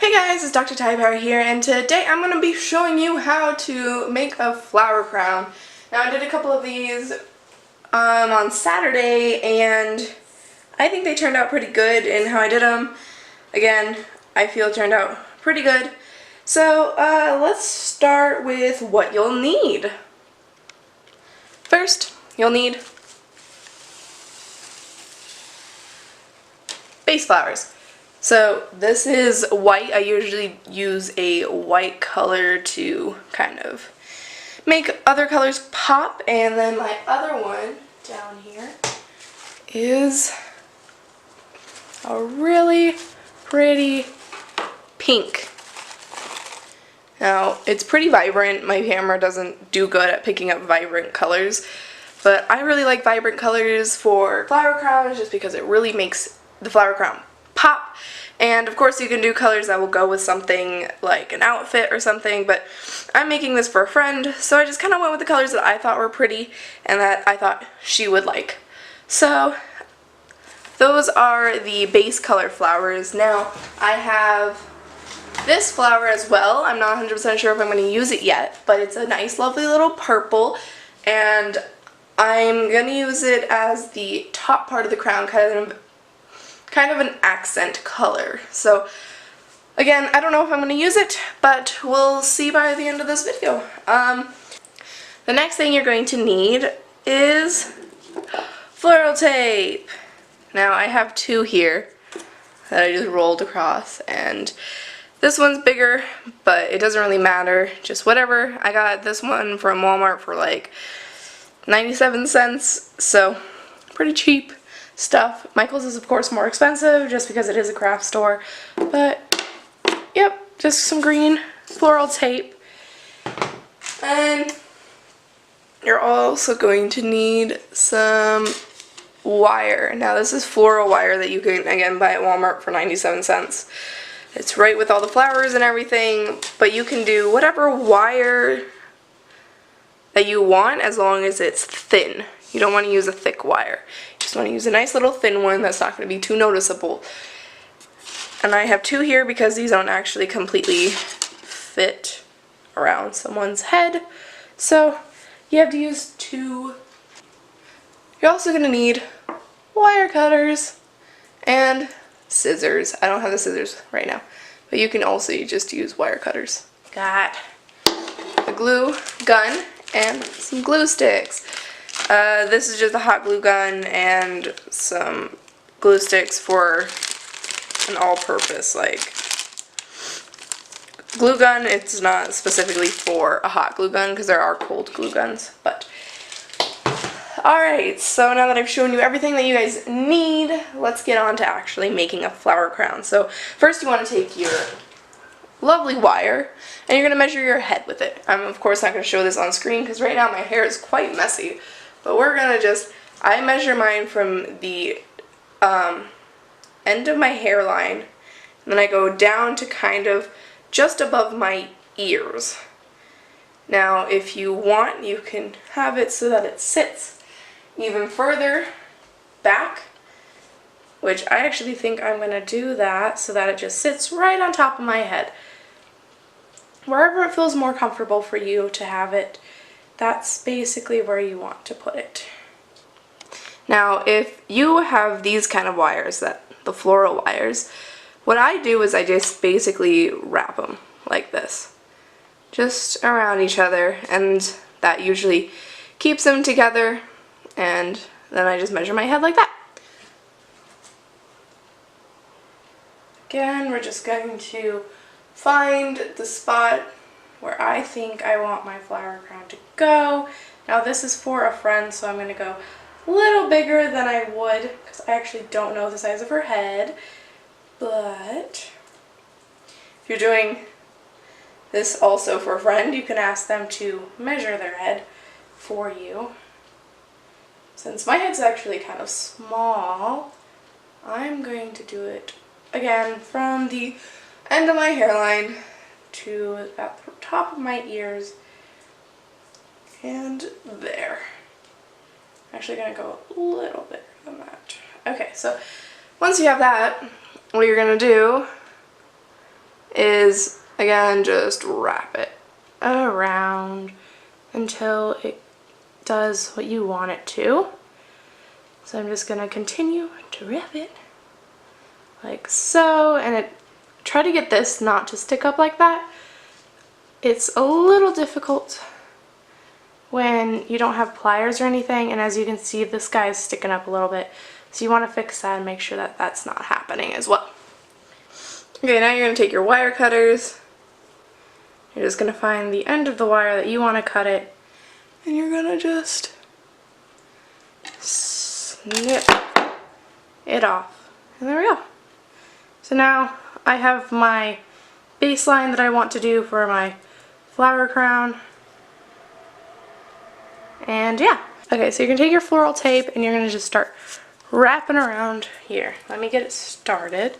Hey guys, it's Dr.Tibear here, and today I'm going to be showing you how to make a flower crown. Now I did a couple of these on Saturday, and I think they turned out pretty good in how I did them. Again, I feel it turned out pretty good. So let's start with what you'll need. First, you'll need base flowers. So this is white. I usually use a white color to kind of make other colors pop, and then my other one down here is a really pretty pink. Now it's pretty vibrant. My camera doesn't do good at picking up vibrant colors, but I really like vibrant colors for flower crowns just because it really makes the flower crown pop. And of course you can do colors that will go with something like an outfit or something, but I'm making this for a friend, so I just kind of went with the colors that I thought were pretty and that I thought she would like. So those are the base color flowers. Now I have this flower as well. I'm not 100% sure if I'm going to use it yet, but it's a nice lovely little purple, and I'm going to use it as the top part of the crown, kind of an accent color. So again, I don't know if I'm going to use it, but we'll see by the end of this video. The next thing you're going to need is floral tape. Now I have two here that I just rolled across, and this one's bigger, but it doesn't really matter, just whatever. I got this one from Walmart for like 97 cents, so pretty cheap stuff. Michael's is of course more expensive just because it is a craft store, but yep, just some green floral tape. And you're also going to need some wire. Now this is floral wire that you can again buy at Walmart for 97 cents. It's right with all the flowers and everything, but you can do whatever wire that you want as long as it's thin. You don't want to use a thick wire. You just want to use a nice little thin one that's not going to be too noticeable. And I have two here because these don't actually completely fit around someone's head. So you have to use two. You're also going to need wire cutters and scissors. I don't have the scissors right now, but you can also just use wire cutters. Got a glue gun and some glue sticks. This is just a hot glue gun and some glue sticks for an all-purpose like glue gun. It's not specifically for a hot glue gun because there are cold glue guns, but alright, so now that I've shown you everything that you guys need, let's get on to actually making a flower crown. So first you want to take your lovely wire and you're going to measure your head with it. I'm of course not going to show this on screen because right now my hair is quite messy, but we're going to I measure mine from the end of my hairline, and then I go down to kind of just above my ears. Now if you want, you can have it so that it sits even further back, which I actually think I'm going to do that so that it just sits right on top of my head. Wherever it feels more comfortable for you to have it, that's basically where you want to put it. Now if you have these kind of wires, the floral wires, what I do is I just basically wrap them like this, just around each other, and that usually keeps them together, and then I just measure my head like that. Again, we're just going to find the spot where I think I want my flower crown to go. Now this is for a friend, so I'm going to go a little bigger than I would because I actually don't know the size of her head. But if you're doing this also for a friend, you can ask them to measure their head for you. Since my head's actually kind of small, I'm going to do it again from the end of my hairline to about the top of my ears and there. I'm actually going to go a little bigger than that. Okay, so once you have that, what you're going to do is, again, just wrap it around until it does what you want it to. So I'm just going to continue to wrap it like so, and try to get this not to stick up like that. It's a little difficult when you don't have pliers or anything, and as you can see, this guy is sticking up a little bit. So you want to fix that and make sure that that's not happening as well. Okay, now you're going to take your wire cutters. You're just going to find the end of the wire that you want to cut it, and you're going to just snip it off. And there we go. So now I have my baseline that I want to do for my flower crown. And yeah. Okay, so you're going to take your floral tape and you're going to just start wrapping around here. Let me get it started.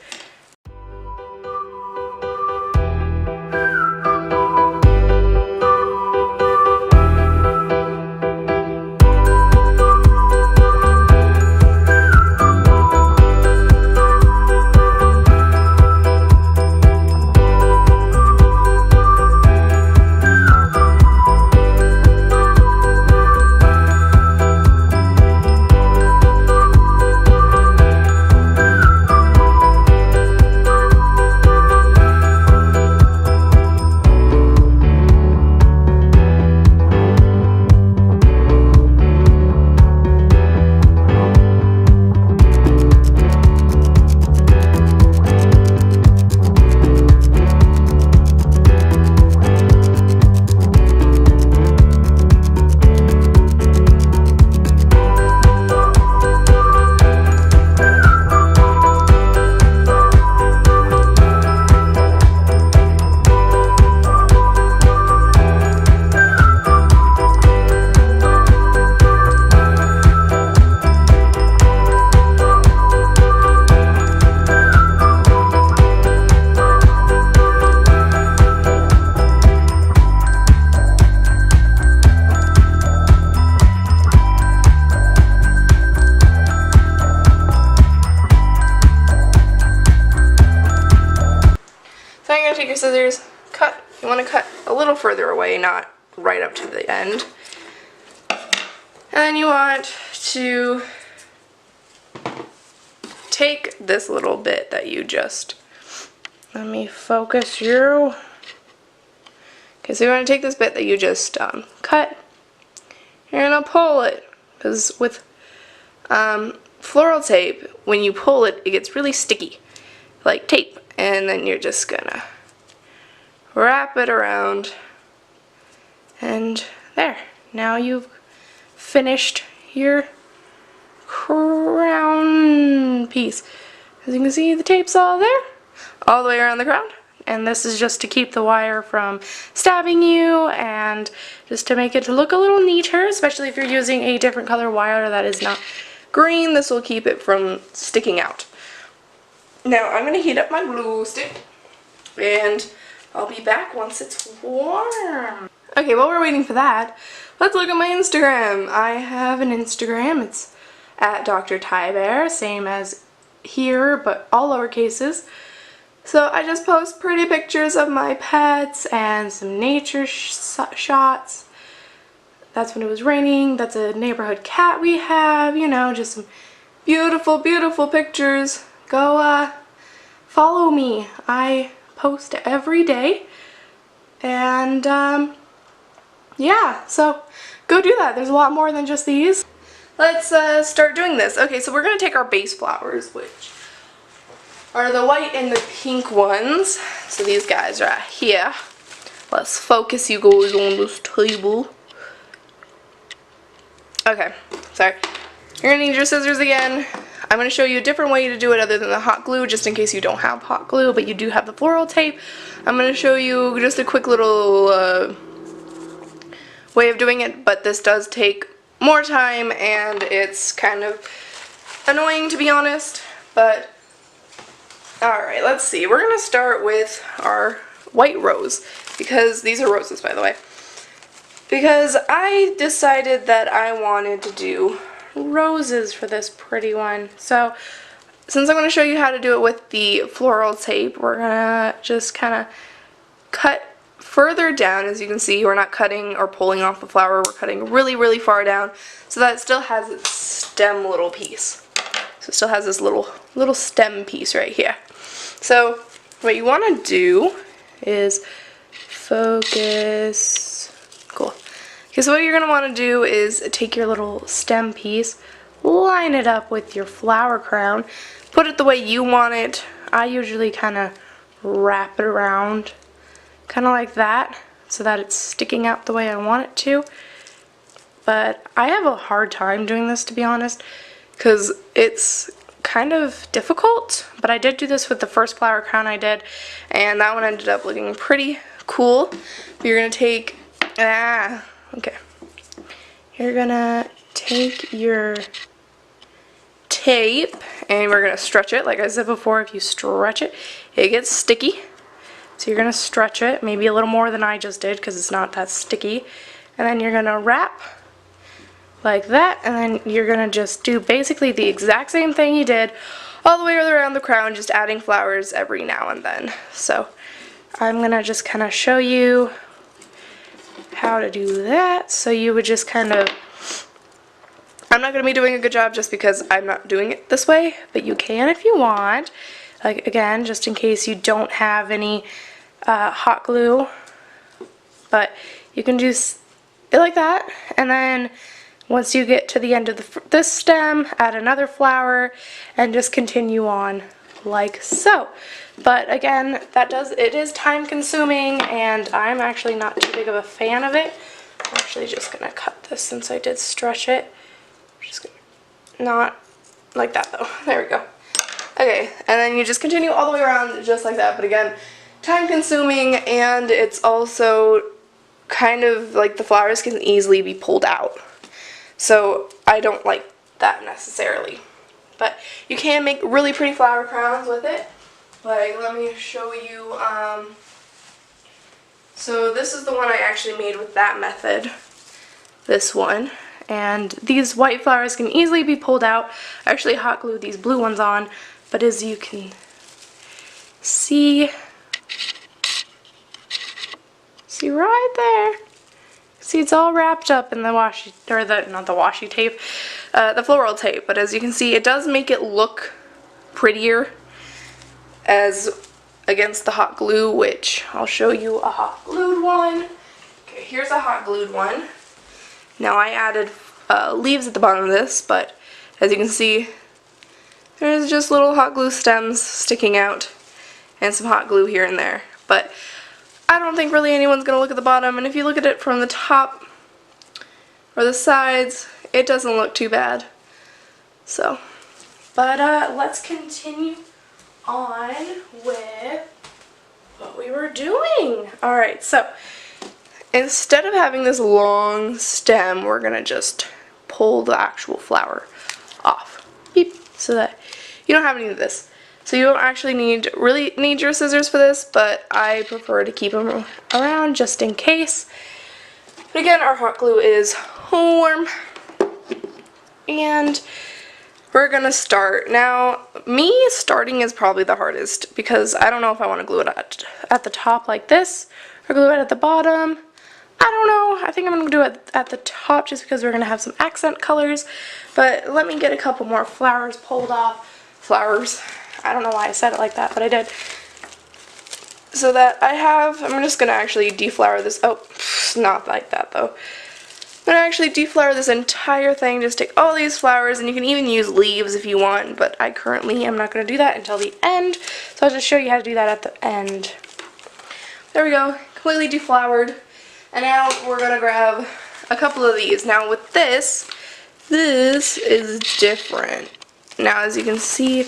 Take your scissors, cut. You want to cut a little further away, not right up to the end. And then you want to take this little bit that you just, let me focus you. Okay, so you want to take this bit that you just cut. You're going to pull it, because with floral tape, when you pull it, it gets really sticky, like tape. And then you're just gonna wrap it around, and there. Now you've finished your crown piece. As you can see, the tape's all there, all the way around the crown. And this is just to keep the wire from stabbing you, and just to make it look a little neater, especially if you're using a different color wire that is not green. This will keep it from sticking out. Now I'm going to heat up my glue stick, and I'll be back once it's warm. Okay, while we're waiting for that, let's look at my Instagram. I have an Instagram. It's at Dr.Tibear, same as here, but all lower cases. So I just post pretty pictures of my pets and some nature shots. That's when it was raining. That's a neighborhood cat we have, you know, just some beautiful, beautiful pictures. Go follow me. I post every day, and yeah, so go do that. There's a lot more than just these. Let's start doing this. Okay, so we're going to take our base flowers, which are the white and the pink ones. So these guys right here. Let's focus you guys on this table. Okay, sorry. You're going to need your scissors again. I'm going to show you a different way to do it other than the hot glue, just in case you don't have hot glue, but you do have the floral tape. I'm going to show you just a quick little way of doing it, but this does take more time, and it's kind of annoying, to be honest. But alright, let's see. We're going to start with our white rose, because these are roses, by the way. Because I decided that I wanted to do roses for this pretty one. So since I'm going to show you how to do it with the floral tape, we're going to just kind of cut further down. As you can see, we're not cutting or pulling off the flower, we're cutting really, really far down so that it still has its stem little piece. So it still has this little stem piece right here. So what you want to do is focus. Cool. Okay, so what you're going to want to do is take your little stem piece, line it up with your flower crown, put it the way you want it. I usually kind of wrap it around, kind of like that, so that it's sticking out the way I want it to. But I have a hard time doing this, to be honest, because it's kind of difficult. But I did do this with the first flower crown I did, and that one ended up looking pretty cool. You're going to take, okay. You're going to take your tape, and we're going to stretch it. Like I said before, if you stretch it, it gets sticky. So you're going to stretch it, maybe a little more than I just did because it's not that sticky. And then you're going to wrap like that, and then you're going to just do basically the exact same thing you did all the way around the crown, just adding flowers every now and then. So I'm going to just kind of show you how to do that. So you would just kind of, I'm not going to be doing a good job just because I'm not doing it this way, but you can if you want. Like, again, just in case you don't have any hot glue, but you can do it like that, and then once you get to the end of this stem, add another flower, and just continue on like so. But again, it is time consuming, and I'm actually not too big of a fan of it. I'm actually just gonna cut this since I did stretch it. Just gonna, not like that though. There we go. Okay, and then you just continue all the way around just like that. But again, time consuming, and it's also kind of like the flowers can easily be pulled out. So I don't like that necessarily. But you can make really pretty flower crowns with it. Like, let me show you. So this is the one I actually made with that method. This one. And these white flowers can easily be pulled out. I actually hot glued these blue ones on. But as you can see right there. See, it's all wrapped up in the washi, or not the washi tape, the floral tape. But as you can see, it does make it look prettier as against the hot glue, which I'll show you a hot glued one. Okay, here's a hot glued one. Now I added leaves at the bottom of this, but as you can see, there's just little hot glue stems sticking out and some hot glue here and there. But I don't think really anyone's going to look at the bottom, and if you look at it from the top or the sides, it doesn't look too bad. So, but let's continue on with what we were doing. Alright, so instead of having this long stem, we're going to just pull the actual flower off. Beep, so that you don't have any of this. So you don't actually really need your scissors for this, but I prefer to keep them around just in case. But again, our hot glue is warm, and we're gonna start. Now, me starting is probably the hardest because I don't know if I want to glue it at the top like this or glue it at the bottom. I don't know. I think I'm going to do it at the top just because we're going to have some accent colors. But let me get a couple more flowers pulled off. Flowers. I don't know why I said it like that, but I did. So that I'm just going to actually deflower this. Oh, not like that though. I'm going to actually deflower this entire thing. Just take all these flowers, and you can even use leaves if you want, but I currently am not going to do that until the end. So I'll just show you how to do that at the end. There we go. Completely deflowered. And now we're going to grab a couple of these. Now with this is different. Now as you can see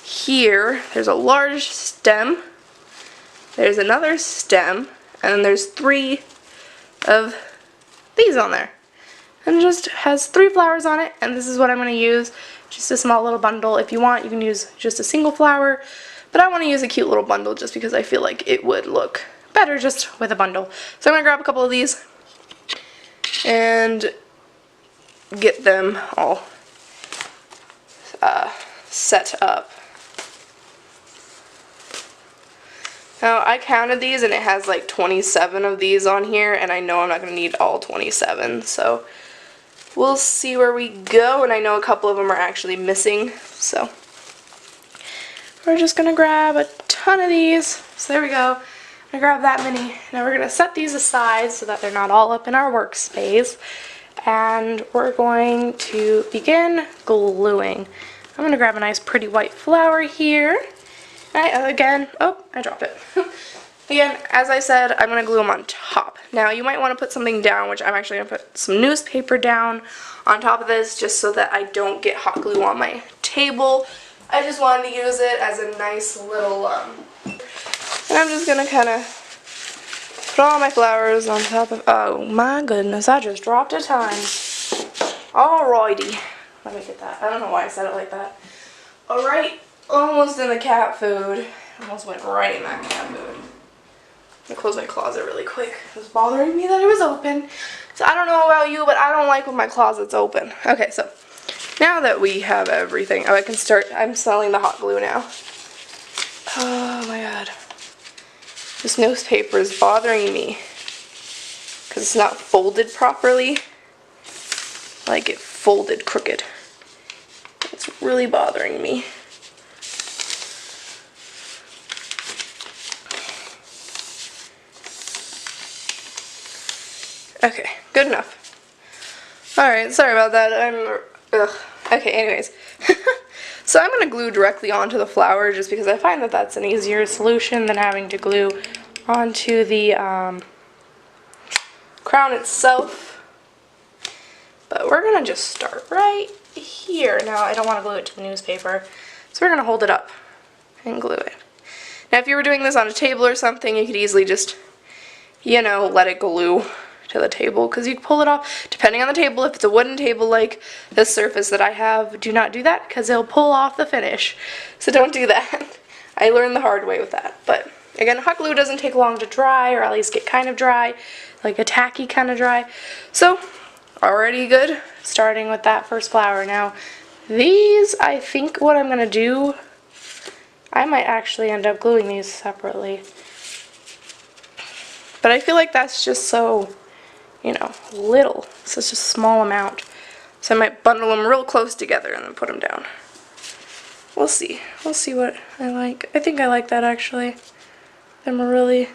here, there's a large stem, there's another stem, and then there's 3 of these on there. And it just has 3 flowers on it, and this is what I'm going to use. Just a small little bundle. If you want, you can use just a single flower, but I want to use a cute little bundle just because I feel like it would look better just with a bundle. So I'm going to grab a couple of these and get them all set up. Now, I counted these and it has like 27 of these on here, and I know I'm not going to need all 27, so we'll see where we go, and I know a couple of them are actually missing, so we're just going to grab a ton of these. So there we go. I'm going to grab that many. Now we're going to set these aside so that they're not all up in our workspace, and we're going to begin gluing. I'm going to grab a nice pretty white flower here. Again, oh, I dropped it. Again, as I said, I'm going to glue them on top. Now, you might want to put something down, which I'm actually going to put some newspaper down on top of this just so that I don't get hot glue on my table. I just wanted to use it as a nice little, and I'm just going to kind of put all my flowers on top of, oh my goodness, I just dropped a ton. Alrighty. Let me get that. I don't know why I said it like that. Alright. Almost in the cat food. Almost went right in that cat food. I'm gonna close my closet really quick. It was bothering me that it was open. So I don't know about you, but I don't like when my closet's open. Okay, so now that we have everything, oh, I can start. I'm smelling the hot glue now. Oh my god. This newspaper is bothering me because it's not folded properly. Like it folded crooked. It's really bothering me. Okay, good enough. Alright, sorry about that. Okay, anyways. So I'm going to glue directly onto the flower just because I find that that's an easier solution than having to glue onto the crown itself. But we're going to just start right here. Now, I don't want to glue it to the newspaper, so we're going to hold it up and glue it. Now, if you were doing this on a table or something, you could easily just, you know, let it glue to the table, because you can pull it off depending on the table. If it's a wooden table like this surface that I have, do not do that because it'll pull off the finish, so don't do that. I learned the hard way with that. But again, hot glue doesn't take long to dry, or at least get kind of dry, like a tacky kind of dry. So already good, starting with that first flower. Now these, I think what I'm going to do, I might actually end up gluing these separately, but I feel like that's just so, you know, little. It's just a small amount. So I might bundle them real close together and then put them down. We'll see. We'll see what I like. I think I like that actually. Them are really,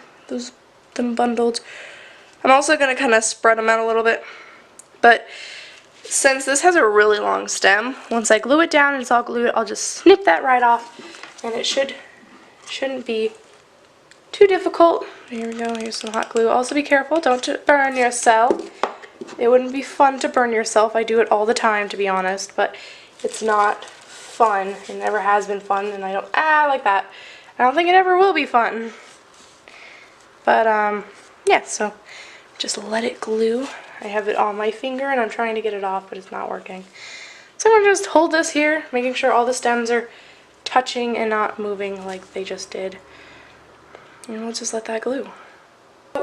them bundled. I'm also going to kind of spread them out a little bit. But since this has a really long stem, once I glue it down and it's all glued, I'll just snip that right off. And it shouldn't be too difficult. Here we go. Here's some hot glue. Also be careful. Don't burn yourself. It wouldn't be fun to burn yourself. I do it all the time, to be honest, but it's not fun. It never has been fun, and I don't like that. I don't think it ever will be fun. But yeah, so just let it glue. I have it on my finger and I'm trying to get it off, but it's not working. So I'm going to just hold this here, making sure all the stems are touching and not moving like they just did. And we'll just let that glue.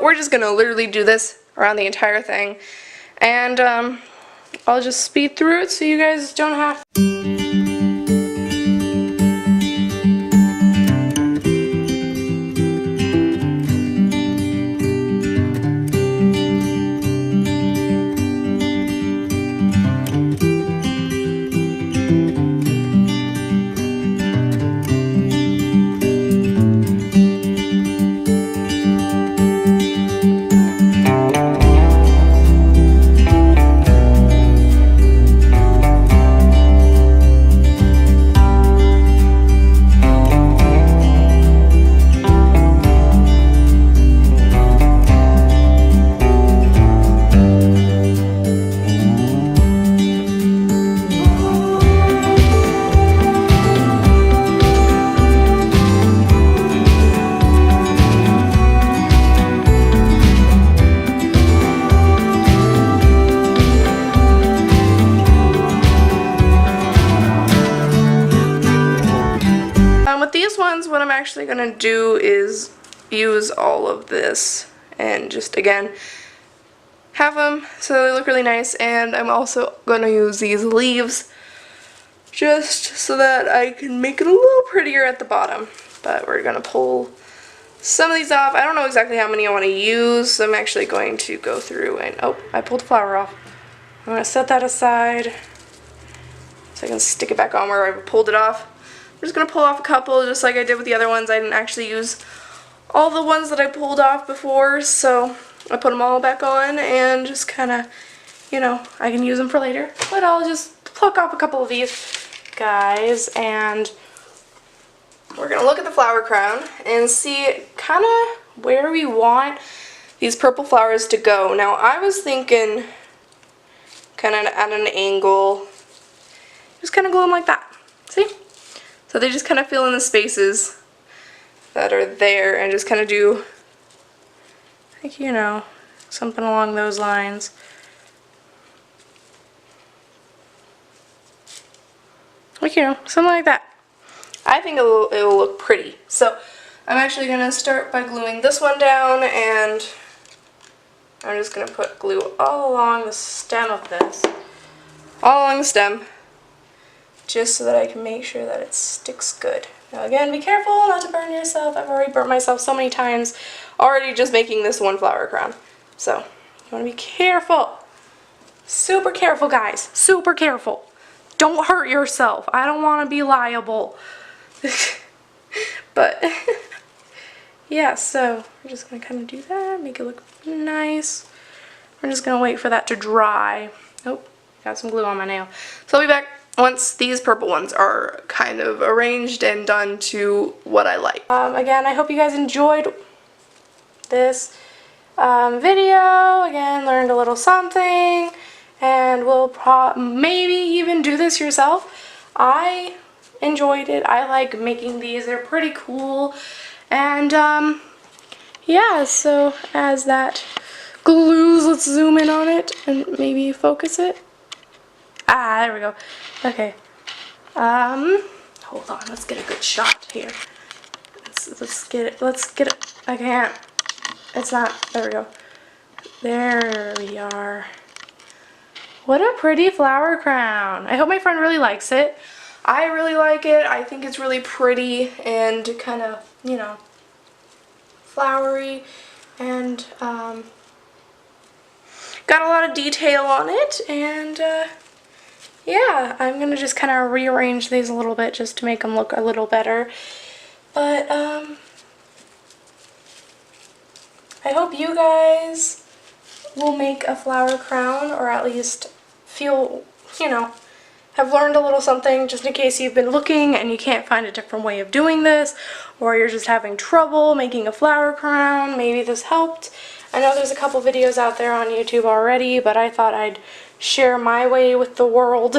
We're just going to literally do this around the entire thing. And I'll just speed through it so you guys don't have to. With these ones, what I'm actually going to do is use all of this and just, again, have them so they look really nice. And I'm also going to use these leaves just so that I can make it a little prettier at the bottom. But we're gonna pull some of these off. I don't know exactly how many I want to use, so I'm actually going to go through and, oh, I pulled the flower off. I'm gonna set that aside so I can stick it back on where I pulled it off. I'm just gonna pull off a couple just like I did with the other ones. I didn't actually use all the ones that I pulled off before, so I put them all back on and just kind of, you know, I can use them for later. But I'll just pluck off a couple of these guys, and we're gonna look at the flower crown and see kind of where we want these purple flowers to go. Now I was thinking kind of at an angle, just kind of glue them like that, see? So they just kind of fill in the spaces that are there and just kind of do, like, you know, something along those lines. Like, you know, something like that. I think it'll look pretty. So I'm actually going to start by gluing this one down, and I'm just going to put glue all along the stem of this. All along the stem, just so that I can make sure that it sticks good. Now again, be careful not to burn yourself. I've already burnt myself so many times already just making this one flower crown. So you want to be careful. Super careful, guys. Super careful. Don't hurt yourself. I don't want to be liable. But yeah, so we're just going to kind of do that, make it look nice. We're just going to wait for that to dry. Oh, got some glue on my nail. So I'll be back once these purple ones are kind of arranged and done to what I like. Again, I hope you guys enjoyed this video. Again, learned a little something, and we'll maybe even do this yourself. I enjoyed it. I like making these. They're pretty cool. And yeah, so as that glues, let's zoom in on it and maybe focus it. Ah, there we go. Okay. Hold on. Let's get a good shot here. Let's get it. Let's get it. I can't. It's not. There we go. There we are. What a pretty flower crown. I hope my friend really likes it. I really like it. I think it's really pretty and kind of, you know, flowery, and got a lot of detail on it, and yeah, I'm gonna just kind of rearrange these a little bit just to make them look a little better. But I hope you guys will make a flower crown, or at least feel, you know, have learned a little something, just in case you've been looking and you can't find a different way of doing this, or you're just having trouble making a flower crown. Maybe this helped. I know there's a couple videos out there on YouTube already, but I thought I'd share my way with the world.